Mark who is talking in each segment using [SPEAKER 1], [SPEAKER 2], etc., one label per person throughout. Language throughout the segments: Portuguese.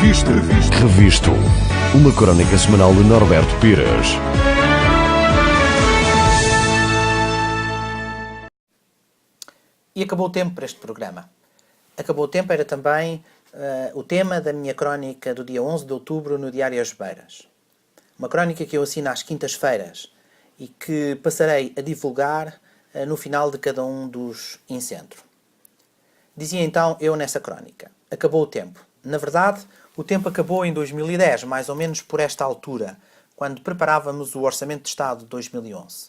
[SPEAKER 1] Revisto. Uma crónica semanal de Norberto Pires.
[SPEAKER 2] E acabou o tempo para este programa. Acabou o tempo era também o tema da minha crónica do dia 11 de outubro no Diário As Beiras. Uma crónica que eu assino às quintas-feiras e que passarei a divulgar no final de cada um dos incentros. Dizia então eu nessa crónica: acabou o tempo. Na verdade, o tempo acabou em 2010, mais ou menos por esta altura, quando preparávamos o Orçamento de Estado de 2011.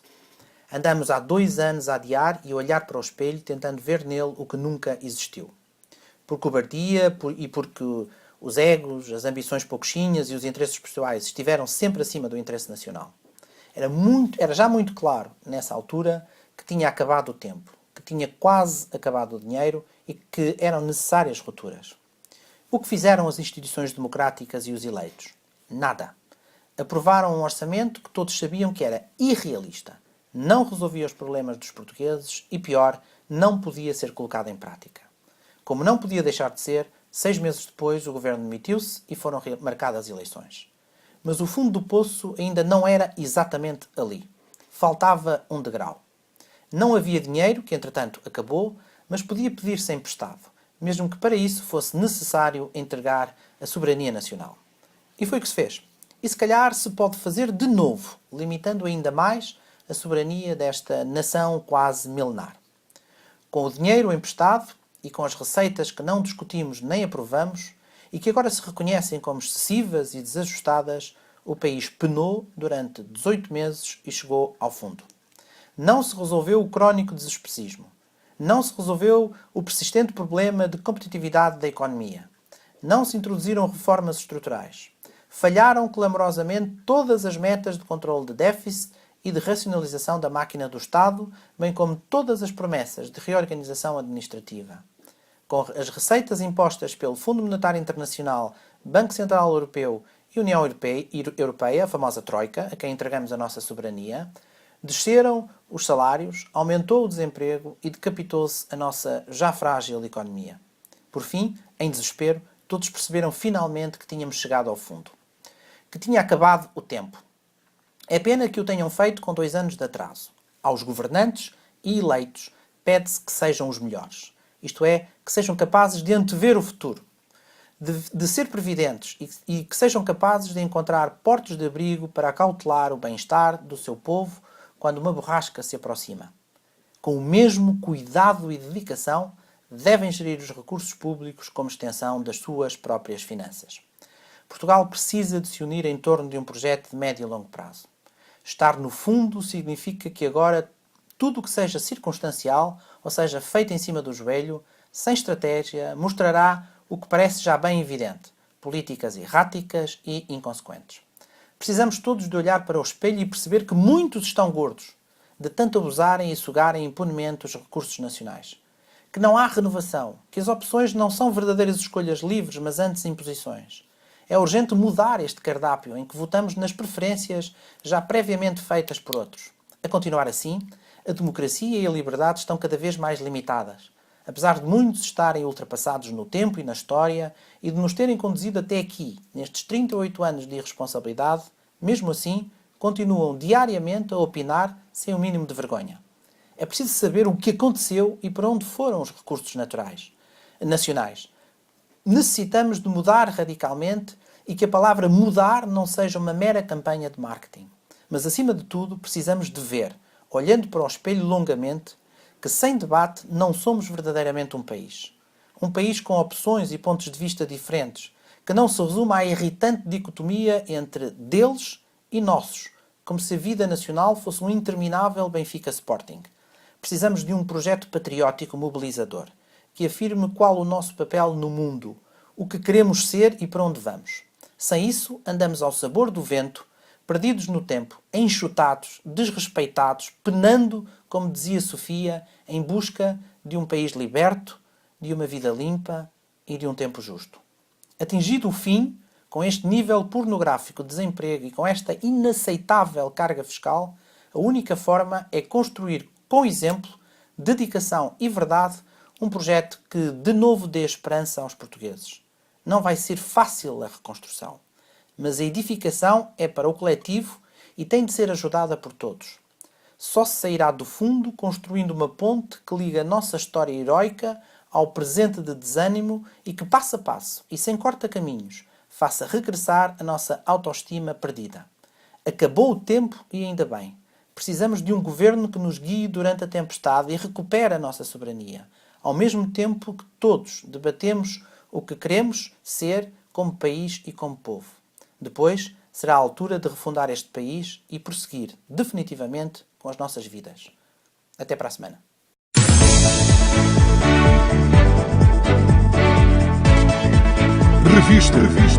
[SPEAKER 2] Andamos há 2 anos a adiar e a olhar para o espelho, tentando ver nele o que nunca existiu. Por cobardia e porque os egos, as ambições pouquinhas e os interesses pessoais estiveram sempre acima do interesse nacional. Era já muito claro, nessa altura, que tinha acabado o tempo, que tinha quase acabado o dinheiro e que eram necessárias rupturas. O que fizeram as instituições democráticas e os eleitos? Nada. Aprovaram um orçamento que todos sabiam que era irrealista, não resolvia os problemas dos portugueses e, pior, não podia ser colocado em prática. Como não podia deixar de ser, 6 meses depois o governo demitiu-se e foram marcadas eleições. Mas o fundo do poço ainda não era exatamente ali. Faltava um degrau. Não havia dinheiro, que entretanto acabou, mas podia pedir-se emprestado, mesmo que para isso fosse necessário entregar a soberania nacional. E foi o que se fez. E se calhar se pode fazer de novo, limitando ainda mais a soberania desta nação quase milenar. Com o dinheiro emprestado e com as receitas que não discutimos nem aprovamos e que agora se reconhecem como excessivas e desajustadas, o país penou durante 18 meses e chegou ao fundo. Não se resolveu o crónico desespecismo. Não se resolveu o persistente problema de competitividade da economia. Não se introduziram reformas estruturais. Falharam clamorosamente todas as metas de controle de déficit e de racionalização da máquina do Estado, bem como todas as promessas de reorganização administrativa. Com as receitas impostas pelo Fundo Monetário Internacional, Banco Central Europeu e União Europeia, a famosa Troika, a quem entregamos a nossa soberania, desceram os salários, aumentou o desemprego e decapitou-se a nossa já frágil economia. Por fim, em desespero, todos perceberam finalmente que tínhamos chegado ao fundo. Que tinha acabado o tempo. É pena que o tenham feito com 2 anos de atraso. Aos governantes e eleitos pede-se que sejam os melhores. Isto é, que sejam capazes de antever o futuro. De ser previdentes e que sejam capazes de encontrar portos de abrigo para acautelar o bem-estar do seu povo quando uma borrasca se aproxima. Com o mesmo cuidado e dedicação, devem gerir os recursos públicos como extensão das suas próprias finanças. Portugal precisa de se unir em torno de um projeto de médio e longo prazo. Estar no fundo significa que agora tudo o que seja circunstancial, ou seja, feito em cima do joelho, sem estratégia, mostrará o que parece já bem evidente: políticas erráticas e inconsequentes. Precisamos todos de olhar para o espelho e perceber que muitos estão gordos, de tanto abusarem e sugarem impunemente os recursos nacionais. Que não há renovação, que as opções não são verdadeiras escolhas livres, mas antes imposições. É urgente mudar este cardápio em que votamos nas preferências já previamente feitas por outros. A continuar assim, a democracia e a liberdade estão cada vez mais limitadas, apesar de muitos estarem ultrapassados no tempo e na história e de nos terem conduzido até aqui, nestes 38 anos de irresponsabilidade. Mesmo assim, continuam diariamente a opinar sem o mínimo de vergonha. É preciso saber o que aconteceu e para onde foram os recursos nacionais. Necessitamos de mudar radicalmente e que a palavra mudar não seja uma mera campanha de marketing. Mas, acima de tudo, precisamos de ver, olhando para o espelho longamente, que sem debate não somos verdadeiramente um país. Um país com opções e pontos de vista diferentes, que não se resuma à irritante dicotomia entre deles e nossos, como se a vida nacional fosse um interminável Benfica Sporting. Precisamos de um projeto patriótico mobilizador, que afirme qual o nosso papel no mundo, o que queremos ser e para onde vamos. Sem isso, andamos ao sabor do vento, perdidos no tempo, enxutados, desrespeitados, penando, como dizia Sofia, em busca de um país liberto, de uma vida limpa e de um tempo justo. Atingido o fim, com este nível pornográfico de desemprego e com esta inaceitável carga fiscal, a única forma é construir, com exemplo, dedicação e verdade, um projeto que de novo dê esperança aos portugueses. Não vai ser fácil a reconstrução, mas a edificação é para o coletivo e tem de ser ajudada por todos. Só se sairá do fundo construindo uma ponte que liga a nossa história heroica ao presente de desânimo e que, passo a passo e sem corta-caminhos, faça regressar a nossa autoestima perdida. Acabou o tempo e ainda bem. Precisamos de um governo que nos guie durante a tempestade e recupere a nossa soberania, ao mesmo tempo que todos debatemos o que queremos ser como país e como povo. Depois, será a altura de refundar este país e prosseguir definitivamente com as nossas vidas. Até para a semana.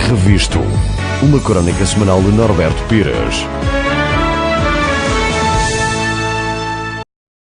[SPEAKER 1] Revisto. Uma crónica semanal de Norberto Pires.